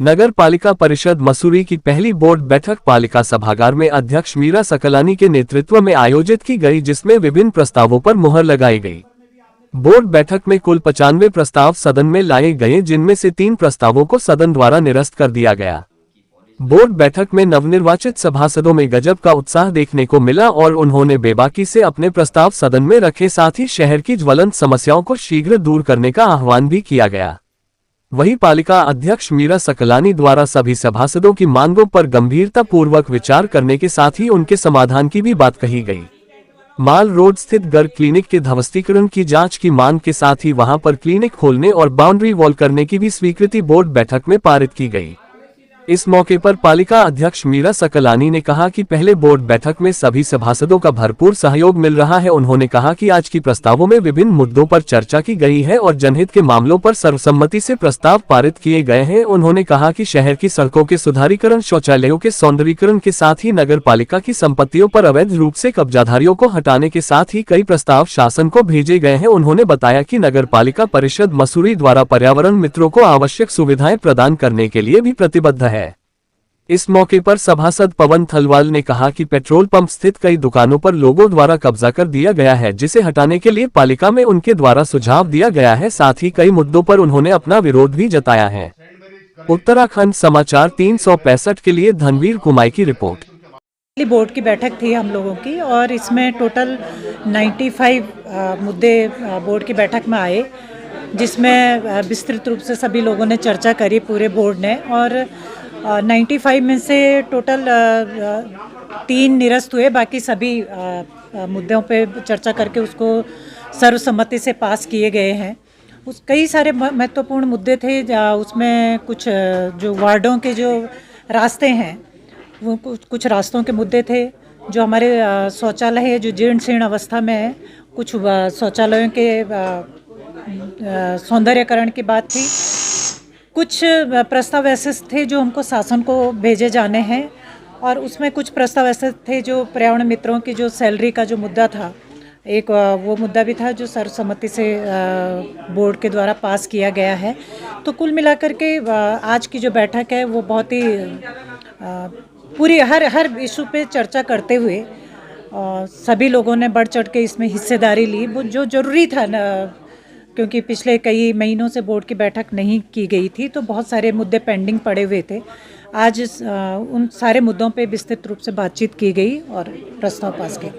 नगर पालिका परिषद मसूरी की पहली बोर्ड बैठक पालिका सभागार में अध्यक्ष मीरा सकलानी के नेतृत्व में आयोजित की गई, जिसमें विभिन्न प्रस्तावों पर मुहर लगाई गई। बोर्ड बैठक में कुल 95 प्रस्ताव सदन में लाए गए, जिनमें से 3 प्रस्तावों को सदन द्वारा निरस्त कर दिया गया। बोर्ड बैठक में नवनिर्वाचित सभासदों में गजब का उत्साह देखने को मिला और उन्होंने बेबाकी से अपने प्रस्ताव सदन में रखे, साथ ही शहर की ज्वलंत समस्याओं को शीघ्र दूर करने का आह्वान भी किया गया। वहीं पालिका अध्यक्ष मीरा सकलानी द्वारा सभी सभासदों की मांगों पर गंभीरता पूर्वक विचार करने के साथ ही उनके समाधान की भी बात कही गई। माल रोड स्थित गर्ग क्लिनिक के ध्वस्तीकरण की जांच की मांग के साथ ही वहां पर क्लिनिक खोलने और बाउंड्री वॉल करने की भी स्वीकृति बोर्ड बैठक में पारित की गई। इस मौके पर पालिका अध्यक्ष मीरा सकलानी ने कहा कि पहले बोर्ड बैठक में सभी सभासदों का भरपूर सहयोग मिल रहा है। उन्होंने कहा कि आज की प्रस्तावों में विभिन्न मुद्दों पर चर्चा की गई है और जनहित के मामलों पर सर्वसम्मति से प्रस्ताव पारित किए गए हैं। उन्होंने कहा कि शहर की सड़कों के सुधारीकरण, शौचालयों के सौंदर्यीकरण के साथ ही नगर पालिका की संपत्तियों पर अवैध रूप से कब्जाधारियों को हटाने के साथ ही कई प्रस्ताव शासन को भेजे गए हैं। उन्होंने बताया कि नगर पालिका परिषद मसूरी द्वारा पर्यावरण मित्रों को आवश्यक सुविधाएं प्रदान करने के लिए भी प्रतिबद्ध है। इस मौके पर सभासद पवन थलवाल ने कहा कि पेट्रोल पंप स्थित कई दुकानों पर लोगों द्वारा कब्जा कर दिया गया है, जिसे हटाने के लिए पालिका में उनके द्वारा सुझाव दिया गया है। साथ ही कई मुद्दों पर उन्होंने अपना विरोध भी जताया है। उत्तराखंड समाचार 365 के लिए धनवीर कुमाई की रिपोर्ट। बोर्ड की बैठक थी हम लोगों की और इसमें टोटल 95 मुद्दे बोर्ड की बैठक में आए, जिसमें विस्तृत रूप से सभी लोगों ने चर्चा करी पूरे बोर्ड ने। और 95 में से टोटल 3 निरस्त हुए, बाकी सभी मुद्दों पे चर्चा करके उसको सर्वसम्मति से पास किए गए हैं। उस कई सारे महत्वपूर्ण मुद्दे थे, उसमें कुछ जो वार्डों के जो रास्ते हैं वो कुछ रास्तों के मुद्दे थे। जो हमारे शौचालय है जो जीर्ण शीर्ण अवस्था में है, कुछ शौचालयों के सौंदर्यकरण की बात थी। कुछ प्रस्ताव ऐसे थे जो हमको शासन को भेजे जाने हैं और उसमें कुछ प्रस्ताव ऐसे थे जो पर्यावरण मित्रों की जो सैलरी का जो मुद्दा था, एक वो मुद्दा भी था जो सर्वसम्मति से बोर्ड के द्वारा पास किया गया है। तो कुल मिलाकर के आज की जो बैठक है वो बहुत ही पूरी हर इशू पे चर्चा करते हुए सभी लोगों ने बढ़ चढ़ के इसमें हिस्सेदारी ली, वो जो ज़रूरी था ना, क्योंकि पिछले कई महीनों से बोर्ड की बैठक नहीं की गई थी, तो बहुत सारे मुद्दे पेंडिंग पड़े हुए थे। आज उन सारे मुद्दों पे विस्तृत रूप से बातचीत की गई और प्रस्ताव पास किया।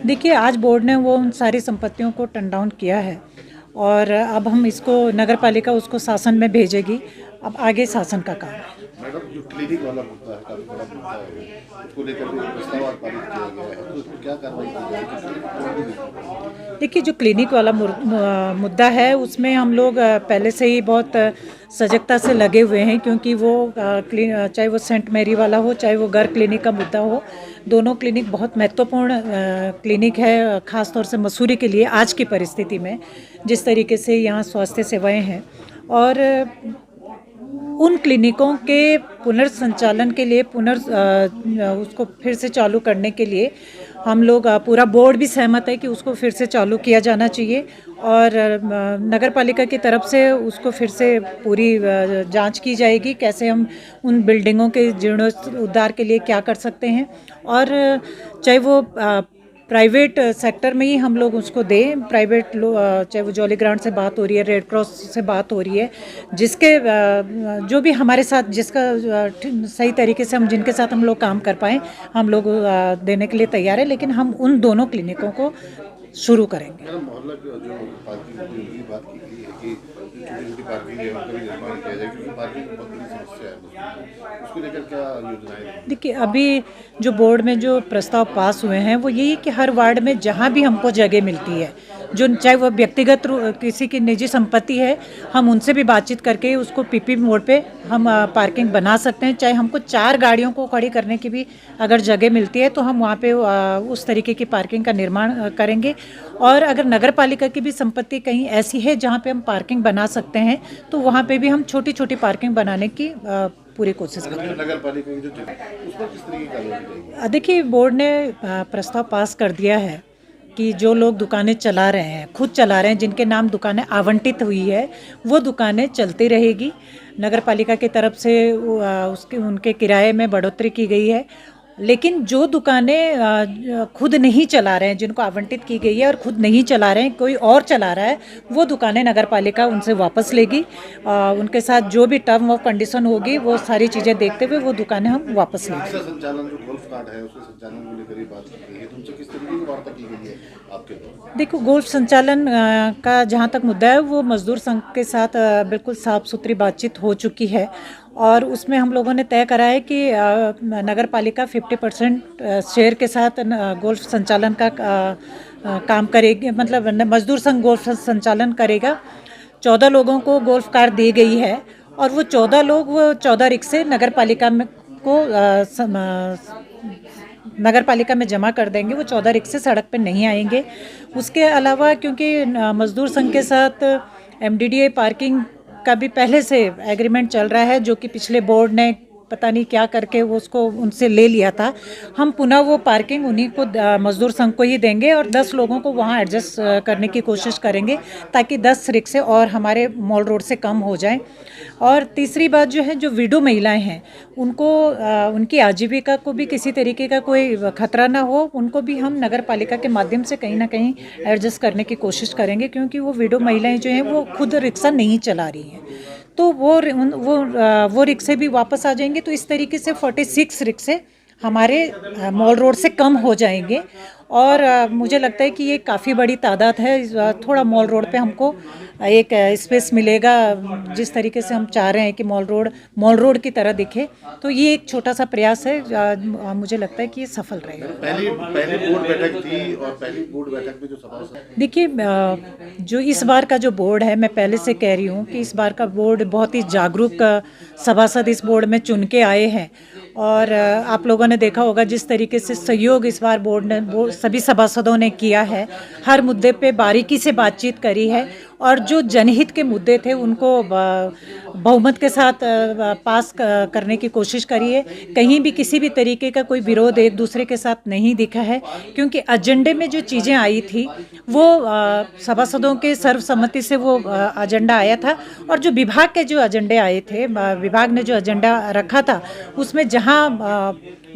देखिए, आज बोर्ड ने वो उन सारी संपत्तियों को टर्न डाउन किया है और अब हम इसको नगर पालिका उसको शासन में भेजेगी। अब आगे शासन का काम है। मैडम, जो क्लिनिक वाला मुद्दा है, काफी बड़ा मुद्दा है, उसको लेकर भी प्रस्ताव पारित किया गया है, तो उसमें क्या कार्रवाई की जाएगी? देखिए, जो क्लिनिक वाला मुद्दा है उसमें हम लोग पहले से ही बहुत सजगता से लगे हुए हैं, क्योंकि वो चाहे वो सेंट मैरी वाला हो, चाहे वो गर्ग क्लिनिक का मुद्दा हो, दोनों क्लिनिक बहुत महत्वपूर्ण क्लिनिक है, ख़ास तौर से मसूरी के लिए आज की परिस्थिति में जिस तरीके से यहाँ स्वास्थ्य सेवाएं हैं। और उन क्लिनिकों के पुनर्संचालन के लिए उसको फिर से चालू करने के लिए हम लोग पूरा बोर्ड भी सहमत है कि उसको फिर से चालू किया जाना चाहिए और नगर पालिका की तरफ से उसको फिर से पूरी जांच की जाएगी, कैसे हम उन बिल्डिंगों के जीर्णोद्धार के लिए क्या कर सकते हैं। और चाहे वो प्राइवेट सेक्टर में ही हम लोग उसको दें, प्राइवेट चाहे वो जॉली ग्रांट से बात हो रही है, रेड क्रॉस से बात हो रही है, जिसके जो भी हमारे साथ जिसका सही तरीके से हम जिनके साथ हम लोग काम कर पाएँ, हम लोग देने के लिए तैयार है। लेकिन हम उन दोनों क्लिनिकों को शुरू करेंगे। मोहल्ला जो पार्किंग की बात की गई है कि छोटी-छोटी पार्किंग है उनका भी निर्माण किया जाए, क्योंकि पार्किंग बहुत बड़ी समस्या है, उसको लेकर क्या योजनाएं? देखिए, अभी जो बोर्ड में जो प्रस्ताव पास हुए हैं वो यही कि हर वार्ड में जहाँ भी हमको जगह मिलती है, जो चाहे वो व्यक्तिगत किसी की निजी संपत्ति है, हम उनसे भी बातचीत करके उसको पीपी मोड पे हम पार्किंग बना सकते हैं। चाहे हमको 4 गाड़ियों को खड़ी करने की भी अगर जगह मिलती है तो हम वहाँ पे उस तरीके की पार्किंग का निर्माण करेंगे। और अगर नगर पालिका की भी संपत्ति कहीं ऐसी है जहाँ पे हम पार्किंग बना सकते हैं तो वहाँ पे भी हम छोटी छोटी पार्किंग बनाने की पूरी कोशिश करेंगे। नगर पालिका की जो जगह उस पर किस तरीके की कार्रवाई? देखिए, बोर्ड ने प्रस्ताव पास कर दिया है कि जो लोग दुकानें चला रहे हैं, खुद चला रहे हैं, जिनके नाम दुकानें आवंटित हुई है, वो दुकानें चलती रहेगी। नगर पालिका की तरफ से उसके उनके किराए में बढ़ोतरी की गई है। लेकिन जो दुकानें खुद नहीं चला रहे हैं, जिनको आवंटित की गई है और खुद नहीं चला रहे हैं, कोई और चला रहा है, वो दुकानें नगर पालिका उनसे वापस लेगी। उनके साथ जो भी टर्म ऑफ कंडीशन होगी वो सारी चीज़ें देखते हुए वो दुकानें हम वापस लेंगे। इसका संचालन जो गोल्फ कार्ड है उसके संचालन को लेकर ही बात की गई है, तुमसे किस तरीके की वार्ता की गई है आपके द्वारा? देखो, गोल्फ संचालन का जहाँ तक मुद्दा है वो मजदूर संघ के साथ बिल्कुल साफ सुथरी बातचीत हो चुकी है और उसमें हम लोगों ने तय करा है कि नगर पालिका 50% शेयर के साथ गोल्फ संचालन का काम करेगी, मतलब मजदूर संघ गोल्फ संचालन करेगा। 14 लोगों को गोल्फ कार्ड दी गई है और वो 14 लोग वो 14 रिक्शे नगर पालिका में को नगर पालिका में जमा कर देंगे। वो 14 रिक्शे सड़क पे नहीं आएंगे। उसके अलावा क्योंकि मजदूर संघ के साथ MDDA पार्किंग का भी पहले से एग्रीमेंट चल रहा है, जो कि पिछले बोर्ड ने पता नहीं क्या करके वो उसको उनसे ले लिया था। हम पुनः वो पार्किंग उन्हीं को मजदूर संघ को ही देंगे और 10 लोगों को वहाँ एडजस्ट करने की कोशिश करेंगे ताकि 10 रिक्शे और हमारे मॉल रोड से कम हो जाएं। और तीसरी बात जो है, जो विडो महिलाएं हैं उनको उनकी आजीविका को भी किसी तरीके का कोई खतरा ना हो, उनको भी हम नगर पालिका के माध्यम से कहीं ना कहीं एडजस्ट करने की कोशिश करेंगे, क्योंकि वो विडो महिलाएं जो हैं वो खुद रिक्शा नहीं चला रही हैं, तो वो रिक्शे भी वापस आ जाएंगे। तो इस तरीके से 46 रिक्शे हमारे मॉल रोड से कम हो जाएंगे और मुझे लगता है कि ये काफ़ी बड़ी तादाद है। थोड़ा मॉल रोड पे हमको एक स्पेस मिलेगा, जिस तरीके से हम चाह रहे हैं कि मॉल रोड की तरह दिखे। तो ये एक छोटा सा प्रयास है, मुझे लगता है कि ये सफल रहेगा। पहली बोर्ड बैठक थी और पहली बोर्ड बैठक में जो सभासद, देखिए, जो इस बार का जो बोर्ड है, मैं पहले से कह रही हूँ कि इस बार का बोर्ड बहुत ही जागरूक सभासद इस बोर्ड में चुन के आए हैं और आप लोगों ने देखा होगा जिस तरीके से सहयोग इस बार बोर्ड ने सभी सभासदों ने किया है। हर मुद्दे पे बारीकी से बातचीत करी है और जो जनहित के मुद्दे थे उनको बहुमत के साथ पास करने की कोशिश करी है। कहीं भी किसी भी तरीके का कोई विरोध एक दूसरे के साथ नहीं दिखा है, क्योंकि एजेंडे में जो चीज़ें आई थी वो सभासदों के सर्वसम्मति से वो एजेंडा आया था और जो विभाग के जो एजेंडे आए थे, विभाग ने जो एजेंडा रखा था उसमें जहाँ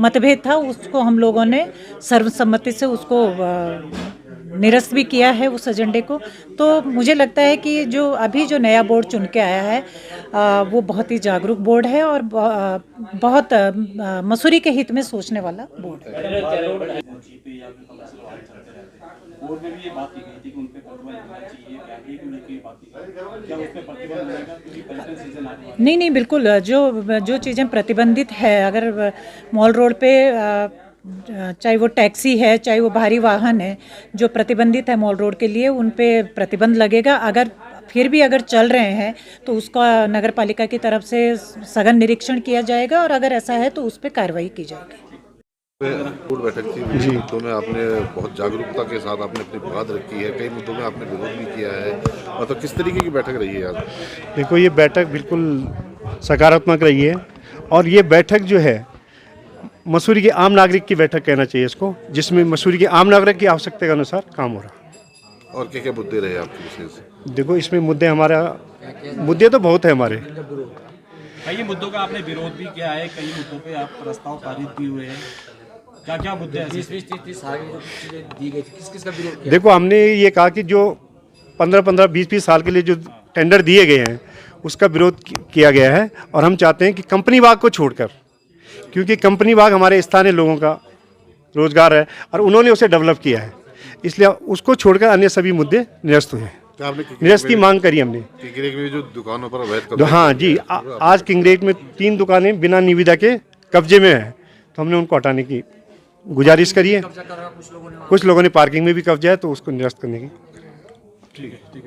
मतभेद था उसको हम लोगों ने सर्वसम्मति से उसको निरस्त भी किया है उस एजेंडे को। तो मुझे लगता है कि जो अभी जो नया बोर्ड चुन के आया है वो बहुत ही जागरूक बोर्ड है और बहुत मसूरी के हित में सोचने वाला बोर्ड है। बोर्ड में भी ये बात की गई थी कि उन पे प्रतिबंध होना चाहिए, बैटरी को लेकर बात की गई, क्या उस पे प्रतिबंध रहेगा क्योंकि पर्यटन सीजन आ रहा है? नहीं, बिल्कुल, जो चीज़ें प्रतिबंधित है, अगर मॉल रोड पे चाहे वो टैक्सी है, चाहे वो भारी वाहन है, जो प्रतिबंधित है मॉल रोड के लिए, उन पे प्रतिबंध लगेगा। अगर फिर भी अगर चल रहे हैं तो उसका नगर पालिका की तरफ से सघन निरीक्षण किया जाएगा और अगर ऐसा है तो उस पर कार्रवाई की जाएगी। बोर्ड बैठक थी, विभिन्न मुद्दों में आपने बहुत जागरूकता के साथ आपने अपनी बात रखी है, कई मुद्दों में आपने विरोध भी किया है, और तो किस तरीके की बैठक रही है आज? देखो, ये बैठक बिल्कुल सकारात्मक रही है और ये बैठक जो है मसूरी के आम नागरिक की बैठक कहना चाहिए इसको, जिसमें मसूरी के आम नागरिक की आवश्यकता के अनुसार काम हो रहा। और क्या क्या मुद्दे रहे आपके विशेष? देखो, इसमें मुद्दे तो बहुत है हमारे। कई मुद्दों का आपने विरोध भी किया है, कई मुद्दों पे आप प्रस्ताव पारित भी हुए हैं, क्या क्या मुद्दे हैं? देखो, हमने ये कहा कि जो 15-15, 20-20 साल के लिए जो टेंडर दिए गए हैं उसका विरोध किया गया है और हम चाहते हैं कि कंपनी बाग को छोड़कर, क्योंकि कंपनी बाग हमारे स्थानीय लोगों का रोजगार है और उन्होंने उसे डेवलप किया है, इसलिए उसको छोड़कर अन्य सभी मुद्दे निरस्त हुए हैं। निरस्त की मांग करी हमने। किंगरेट में जो दुकानों पर अवैध कब्जा, हाँ जी, आज किंगरेट में 3 दुकानें बिना निविदा के कब्जे में है, तो हमने उनको हटाने की गुजारिश करी है। कुछ लोगों ने पार्किंग में भी कब्जा है, तो उसको निरस्त करने की। ठीक है।